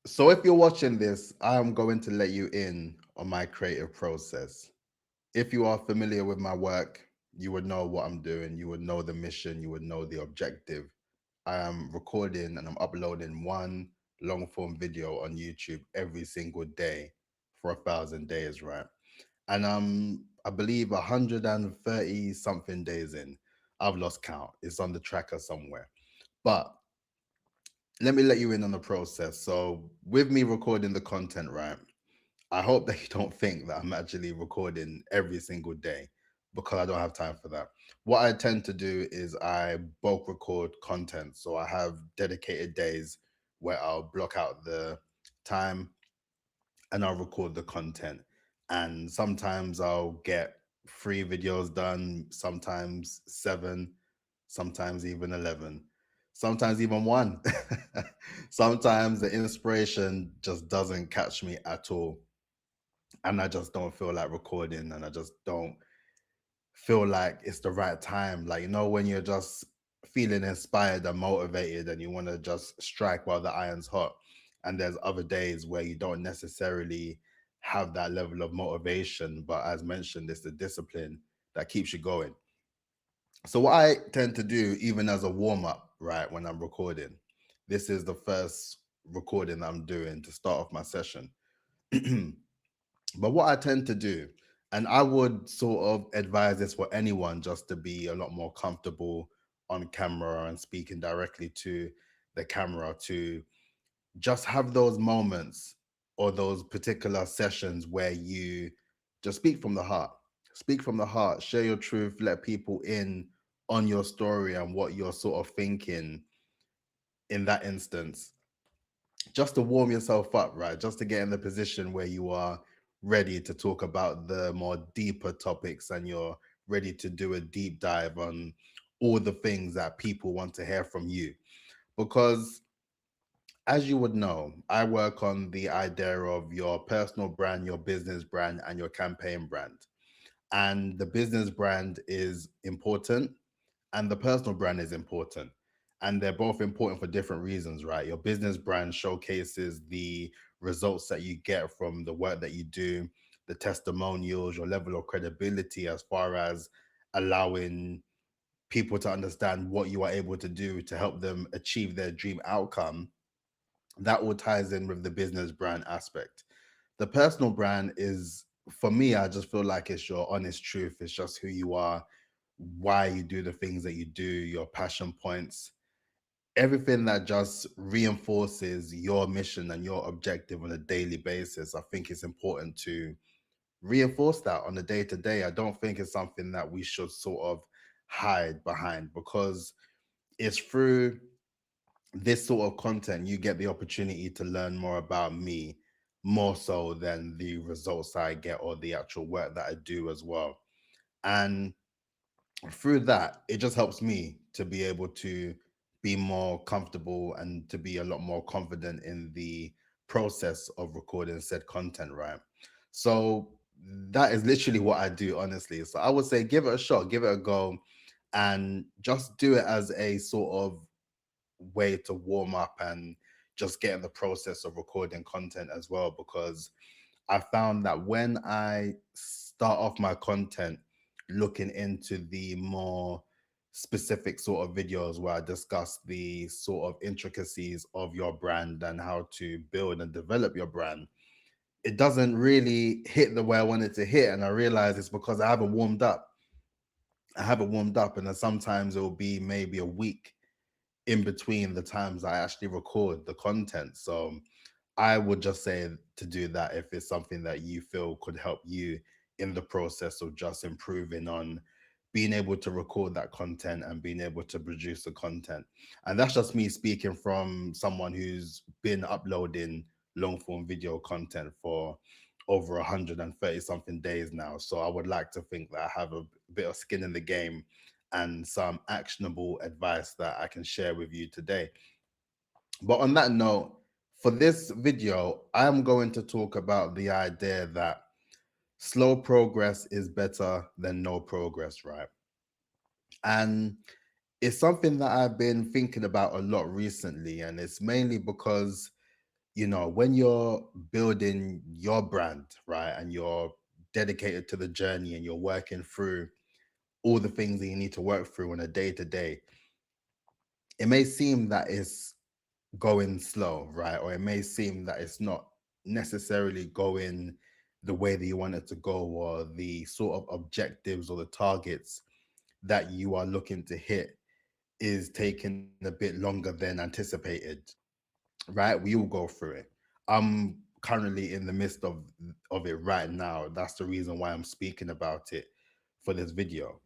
So if you're watching this, I'm going to let you in on my creative process. If you are familiar with my work, you would know what I'm doing, you would know the mission, you would know the objective. I am recording and I'm uploading one long form video on YouTube every single day for 1,000 days, right? And I believe 130 something days in. I've lost count. It's on the tracker somewhere. But let me let you in on the process. So with me recording the content, right? I hope that you don't think that I'm actually recording every single day because I don't have time for that. What I tend to do is I bulk record content. So I have dedicated days where I'll block out the time and I'll record the content. And sometimes I'll get 3 videos done, sometimes seven, sometimes even 11, sometimes even one. Sometimes the inspiration just doesn't catch me at all and I just don't feel like recording and I just don't feel like it's the right time. Like, when you're just feeling inspired and motivated and you want to just strike while the iron's hot. And there's other days where you don't necessarily have that level of motivation. But as mentioned, it's the discipline that keeps you going. So, what I tend to do, even as a warm up, right, when I'm recording, this is the first recording I'm doing to start off my session. But what I tend to do, and I would sort of advise this for anyone just to be a lot more comfortable on camera and speaking directly to the camera, to just have those moments or those particular sessions where you just speak from the heart. Speak from the heart, share your truth, let people in on your story and what you're sort of thinking in that instance, just to warm yourself up, right? Just to get in the position where you are ready to talk about the more deeper topics and you're ready to do a deep dive on all the things that people want to hear from you. Because as you would know, I work on the idea of your personal brand, your business brand, and your campaign brand. And the business brand is important and the personal brand is important, and they're both important for different reasons, right? Your business brand showcases the results that you get from the work that you do, the testimonials, your level of credibility as far as allowing people to understand what you are able to do to help them achieve their dream outcome. That all ties in with the business brand aspect. The personal brand is, for me, I just feel like it's your honest truth. It's just who you are, why you do the things that you do, your passion points, everything that just reinforces your mission and your objective on a daily basis. I think it's important to reinforce that on a day to day. I don't think it's something that we should sort of hide behind, because it's through this sort of content you get the opportunity to learn more about me, more so than the results I get or the actual work that I do as well. And through that, it just helps me to be able to be more comfortable and to be a lot more confident in the process of recording said content, right? So that is literally what I do, honestly. So I would say give it a shot, give it a go, and just do it as a sort of way to warm up and just get in the process of recording content as well. Because I found that when I start off my content looking into the more specific sort of videos where I discuss the sort of intricacies of your brand and how to build and develop your brand, it doesn't really hit the way I want it to hit. And I realize it's because I haven't warmed up. I haven't warmed up. And then sometimes it will be maybe a week in between the times I actually record the content. So I would just say to do that if it's something that you feel could help you in the process of just improving on being able to record that content and being able to produce the content. And that's just me speaking from someone who's been uploading long form video content for over 130 something days now. So I would like to think that I have a bit of skin in the game and some actionable advice that I can share with you today. But on that note, for this video, I'm going to talk about the idea that slow progress is better than no progress, right? And it's something that I've been thinking about a lot recently. And it's mainly because when you're building your brand, right, and you're dedicated to the journey and you're working through all the things that you need to work through on a day to day, it may seem that it's going slow, right? Or it may seem that it's not necessarily going the way that you want it to go, or the sort of objectives or the targets that you are looking to hit is taking a bit longer than anticipated, right? We all go through it. I'm currently in the midst of it right now. That's the reason why I'm speaking about it for this video.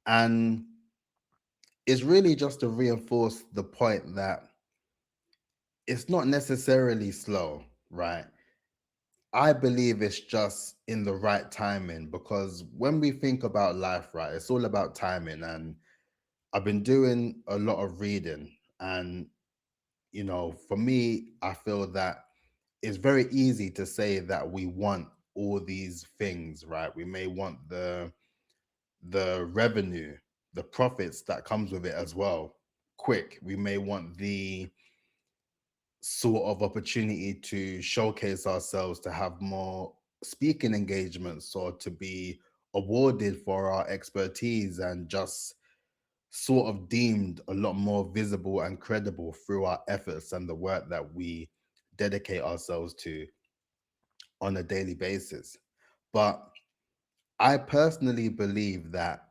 And it's really just to reinforce the point that it's not necessarily slow, right? I believe it's just in the right timing, because when we think about life, right, it's all about timing. And I've been doing a lot of reading. And, for me, I feel that it's very easy to say that we want all these things, right? We may want the revenue, the profits that comes with it as well, quick. We may want the sort of opportunity to showcase ourselves, to have more speaking engagements, or to be awarded for our expertise and just sort of deemed a lot more visible and credible through our efforts and the work that we dedicate ourselves to on a daily basis. But I personally believe that,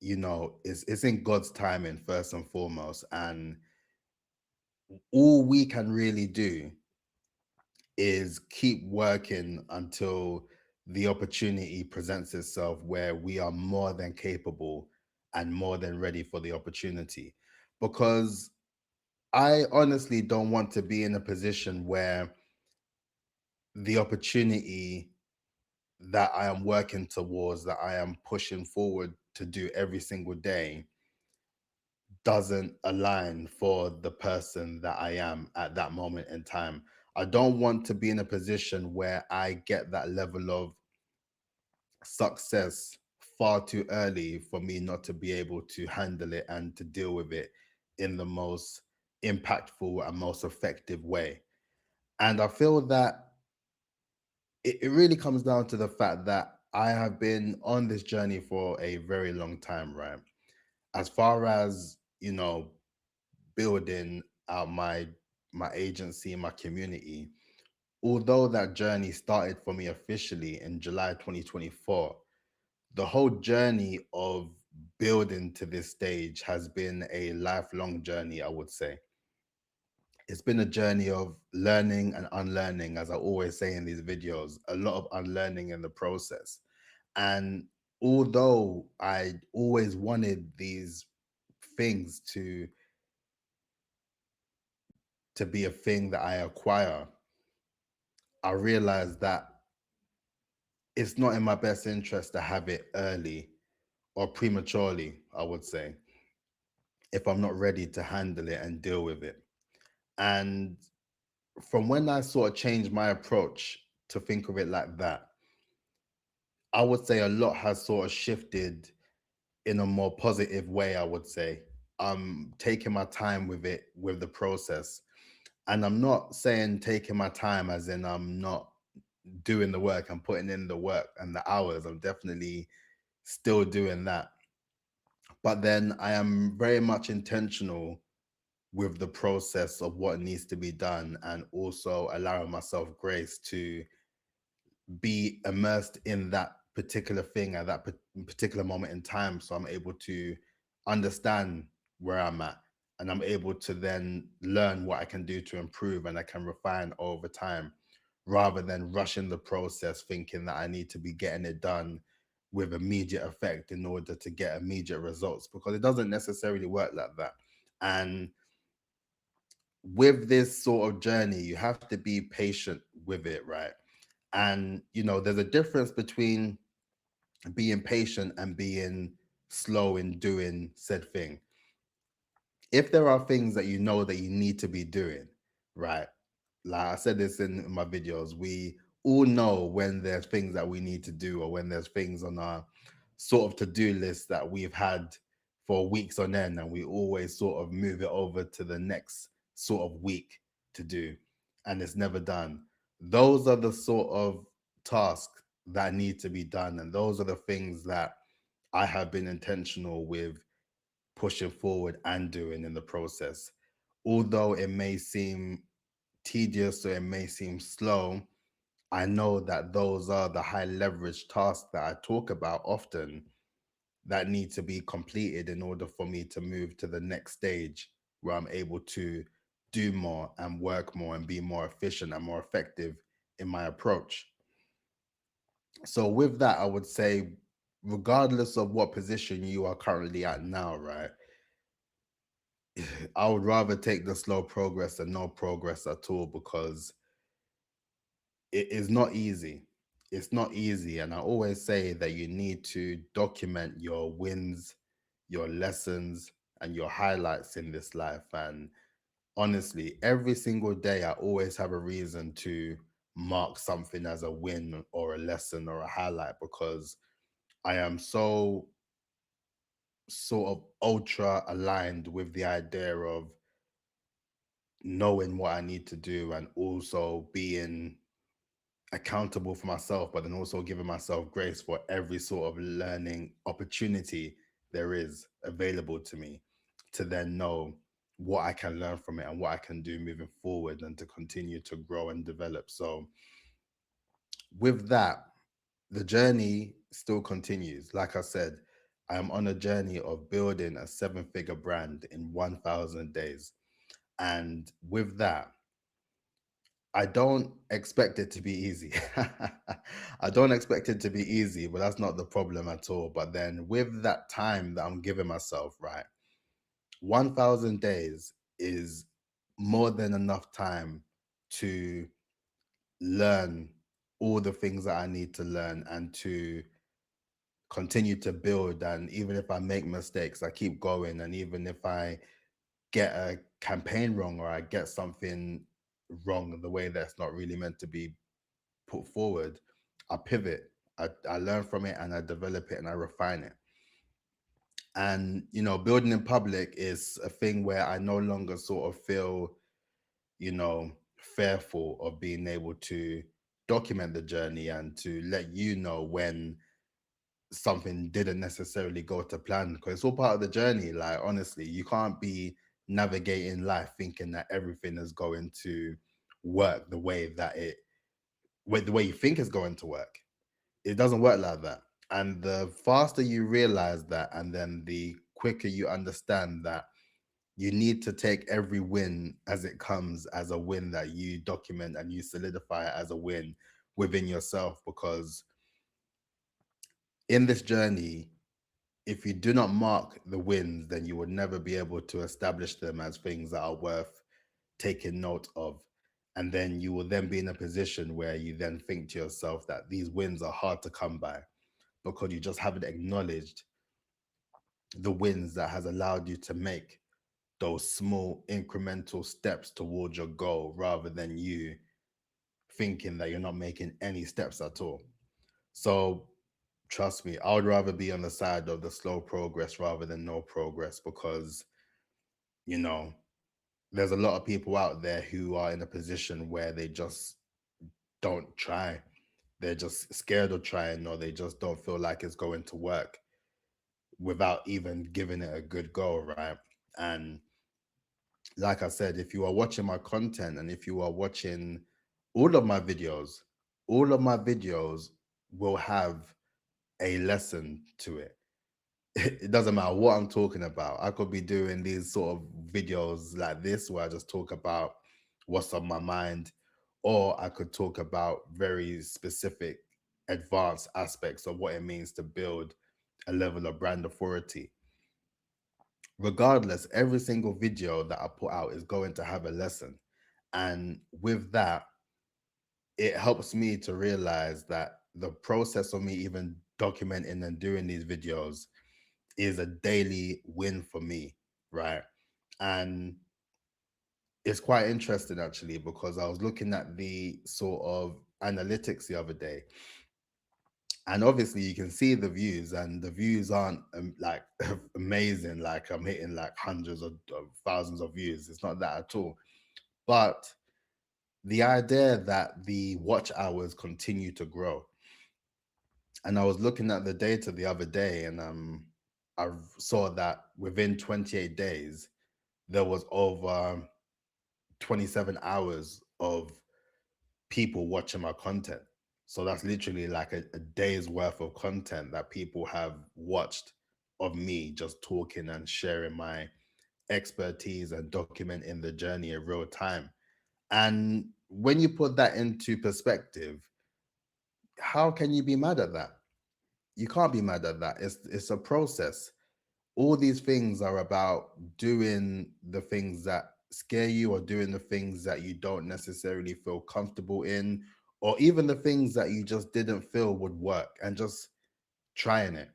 it's in God's timing first and foremost. And all we can really do is keep working until the opportunity presents itself where we are more than capable and more than ready for the opportunity. Because I honestly don't want to be in a position where the opportunity that I am working towards, that I am pushing forward to do every single day, doesn't align for the person that I am at that moment in time. I don't want to be in a position where I get that level of success far too early for me not to be able to handle it and to deal with it in the most impactful and most effective way. And I feel that it really comes down to the fact that I have been on this journey for a very long time, right? As far as, building out my agency, my community, although that journey started for me officially in July 2024, the whole journey of building to this stage has been a lifelong journey, I would say. It's been a journey of learning and unlearning, as I always say in these videos, a lot of unlearning in the process. And although I always wanted these things to be a thing that I acquire, I realized that it's not in my best interest to have it early or prematurely, I would say, if I'm not ready to handle it and deal with it. And from when I sort of changed my approach to think of it like that, I would say a lot has sort of shifted in a more positive way, I would say. I'm taking my time with it, with the process. And I'm not saying taking my time as in I'm not doing the work, I'm putting in the work and the hours. I'm definitely still doing that. But then I am very much intentional with the process of what needs to be done, and also allowing myself grace to be immersed in that particular thing at that particular moment in time, so I'm able to understand where I'm at, and I'm able to then learn what I can do to improve, and I can refine over time, rather than rushing the process thinking that I need to be getting it done with immediate effect in order to get immediate results, because it doesn't necessarily work like that. And with this sort of journey, you have to be patient with it, right? And there's a difference between being patient and being slow in doing said thing. If there are things that that you need to be doing, right? Like I said this in my videos, we all know when there's things that we need to do, or when there's things on our sort of to-do list that we've had for weeks on end, and we always sort of move it over to the next sort of week to do. and it's never done. Those are the sort of tasks that need to be done. And those are the things that I have been intentional with pushing forward and doing in the process. Although it may seem tedious or it may seem slow, I know that those are the high leverage tasks that I talk about often that need to be completed in order for me to move to the next stage where I'm able to do more and work more and be more efficient and more effective in my approach. So, with that, I would say, regardless of what position you are currently at now, right, I would rather take the slow progress than no progress at all because it is not easy. It's not easy. And I always say that you need to document your wins, your lessons, and your highlights in this life. And honestly, every single day, I always have a reason to mark something as a win or a lesson or a highlight because I am so sort of ultra aligned with the idea of knowing what I need to do and also being accountable for myself, but then also giving myself grace for every sort of learning opportunity there is available to me to then know what I can learn from it and what I can do moving forward and to continue to grow and develop. So, with that, the journey still continues. Like I said, I am on a journey of building a seven-figure brand in 1,000 days. And with that, I don't expect it to be easy. I don't expect it to be easy, but that's not the problem at all. But then with that time that I'm giving myself, right, 1,000 days is more than enough time to learn all the things that I need to learn and to continue to build. And even if I make mistakes, I keep going. And even if I get a campaign wrong or I get something wrong the way that's not really meant to be put forward, I pivot. I learn from it and I develop it and I refine it. And building in public is a thing where I no longer sort of feel, you know, fearful of being able to document the journey and to let you know when something didn't necessarily go to plan because it's all part of the journey. Like honestly, you can't be navigating life thinking that everything is going to work the way you think it's going to work. It doesn't work like that. And the faster you realize that, and then the quicker you understand that you need to take every win as it comes as a win that you document and you solidify it as a win within yourself. Because in this journey, if you do not mark the wins, then you will never be able to establish them as things that are worth taking note of. And then you will then be in a position where you then think to yourself that these wins are hard to come by because you just haven't acknowledged the wins that has allowed you to make those small incremental steps towards your goal rather than you thinking that you're not making any steps at all. So trust me, I would rather be on the side of the slow progress rather than no progress because, you know, there's a lot of people out there who are in a position where they just don't try. They're just scared of trying or they just don't feel like it's going to work without even giving it a good go, right? And like I said, if you are watching my content and if you are watching all of my videos, all of my videos will have a lesson to it. It doesn't matter what I'm talking about. I could be doing these sort of videos like this where I just talk about what's on my mind, or I could talk about very specific advanced aspects of what it means to build a level of brand authority. Regardless, every single video that I put out is going to have a lesson. And with that, it helps me to realize that the process of me even documenting and doing these videos is a daily win for me, right? And it's quite interesting actually because I was looking at the sort of analytics the other day, and obviously you can see the views, and the views aren't like amazing. Like I'm hitting like hundreds of thousands of views. It's not that at all. But the idea that the watch hours continue to grow. And I was looking at the data the other day, and I saw that within 28 days there was over 27 hours of people watching my content. So that's literally like a day's worth of content that people have watched of me just talking and sharing my expertise and documenting the journey in real time. And when you put that into perspective, how can you be mad at that? You can't be mad at that. It's a process. All these things are about doing the things that scare you, or doing the things that you don't necessarily feel comfortable in, or even the things that you just didn't feel would work, and just trying it.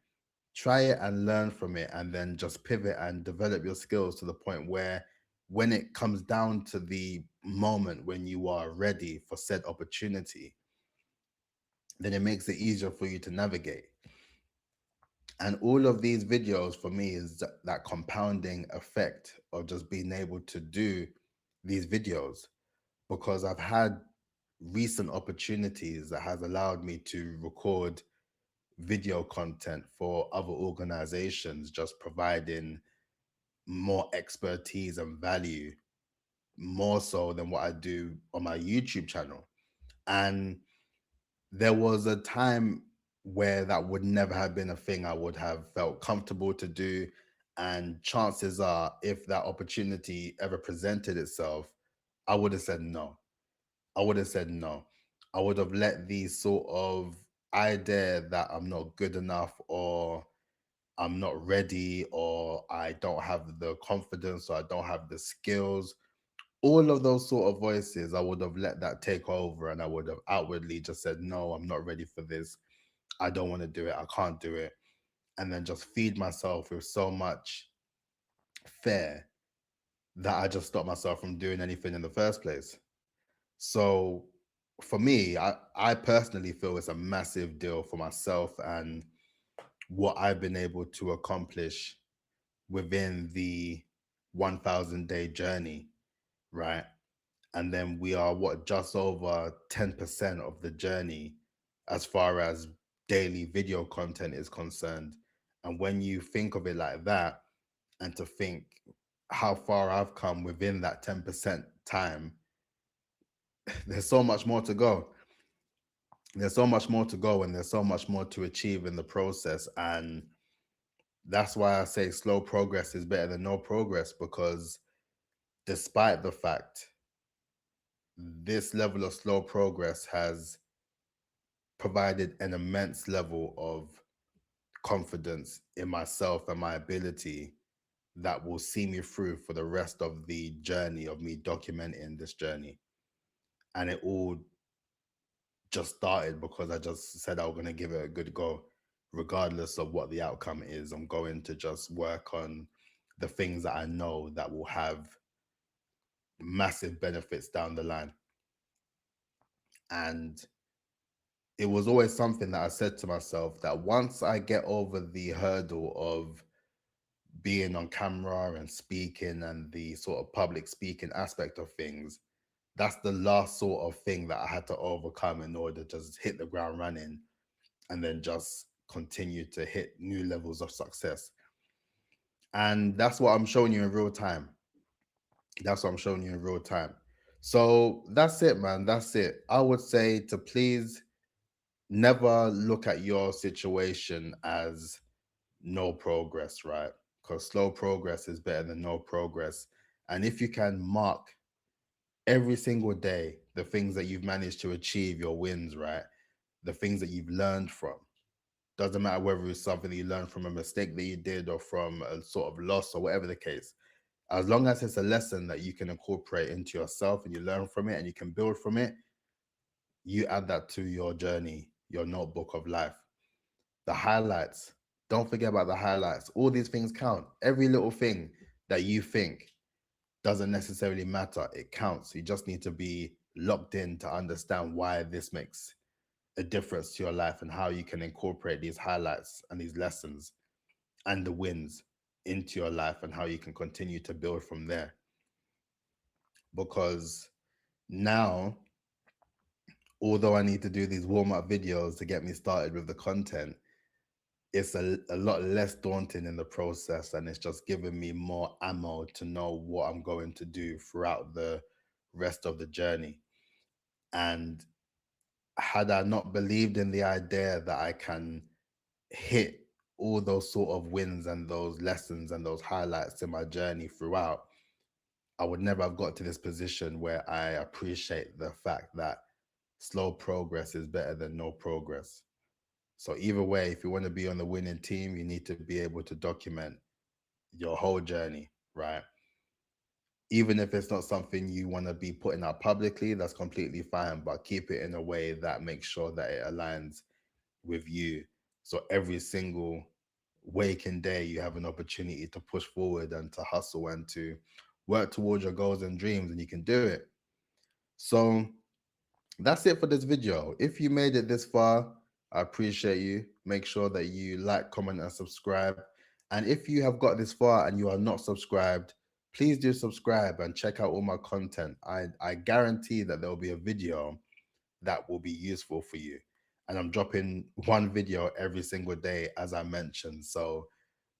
Try it and learn from it, and then just pivot and develop your skills to the point where when it comes down to the moment when you are ready for said opportunity, then it makes it easier for you to navigate. And all of these videos for me is that compounding effect of just being able to do these videos, because I've had recent opportunities that has allowed me to record video content for other organizations, just providing more expertise and value, more so than what I do on my YouTube channel. And there was a time where that would never have been a thing I would have felt comfortable to do. And chances are, if that opportunity ever presented itself, I would have said no. I would have said no. I would have let these sort of idea that I'm not good enough, or I'm not ready, or I don't have the confidence, or I don't have the skills, all of those sort of voices, I would have let that take over, and I would have outwardly just said, no, I'm not ready for this. I don't want to do it. I can't do it. And then just feed myself with so much fear that I just stopped myself from doing anything in the first place. So for me, I personally feel it's a massive deal for myself and what I've been able to accomplish within the 1,000-day journey, right? And then we are what, just over 10% of the journey as far as daily video content is concerned. And when you think of it like that, and to think how far I've come within that 10% time, there's so much more to go. There's so much more to go, and there's so much more to achieve in the process. And that's why I say slow progress is better than no progress, because despite the fact this level of slow progress has provided an immense level of confidence in myself and my ability that will see me through for the rest of the journey of me documenting this journey. And it all just started because I just said I was going to give it a good go. Regardless of what the outcome is, I'm going to just work on the things that I know that will have massive benefits down the line. And it was always something that I said to myself, that once I get over the hurdle of being on camera and speaking and the sort of public speaking aspect of things, that's the last sort of thing that I had to overcome in order to just hit the ground running, and then just continue to hit new levels of success. And that's what I'm showing you in real time. That's what I'm showing you in real time. So that's it, man. That's it. I would say to please never look at your situation as no progress, right? Because slow progress is better than no progress. And if you can mark every single day the things that you've managed to achieve, your wins, right? The things that you've learned from. Doesn't matter whether it's something that you learned from a mistake that you did, or from a sort of loss, or whatever the case. As long as it's a lesson that you can incorporate into yourself and you learn from it and you can build from it, you add that to your journey, your notebook of life. The highlights, don't forget about the highlights. All these things count. Every little thing that you think doesn't necessarily matter, it counts. You just need to be locked in to understand why this makes a difference to your life, and how you can incorporate these highlights and these lessons and the wins into your life, and how you can continue to build from there. Because now although I need to do these warm-up videos to get me started with the content, it's a lot less daunting in the process, and it's just giving me more ammo to know what I'm going to do throughout the rest of the journey. And had I not believed in the idea that I can hit all those sort of wins and those lessons and those highlights in my journey throughout, I would never have got to this position where I appreciate the fact that slow progress is better than no progress. So either way, if you want to be on the winning team, you need to be able to document your whole journey, right? Even if it's not something you want to be putting out publicly, that's completely fine, but keep it in a way that makes sure that it aligns with you. So every single waking day, you have an opportunity to push forward and to hustle and to work towards your goals and dreams, and you can do it. So that's it for this video. If you made it this far, I appreciate you. Make sure that you like, comment, and subscribe. And if you have got this far and you are not subscribed, please do subscribe and check out all my content. I guarantee that there will be a video that will be useful for you. And I'm dropping one video every single day, as I mentioned. So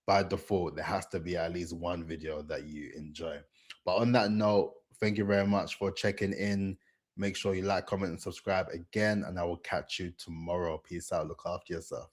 by default, there has to be at least one video that you enjoy. But on that note, thank you very much for checking in. Make sure you like, comment, and subscribe again, and I will catch you tomorrow. Peace out. Look after yourself.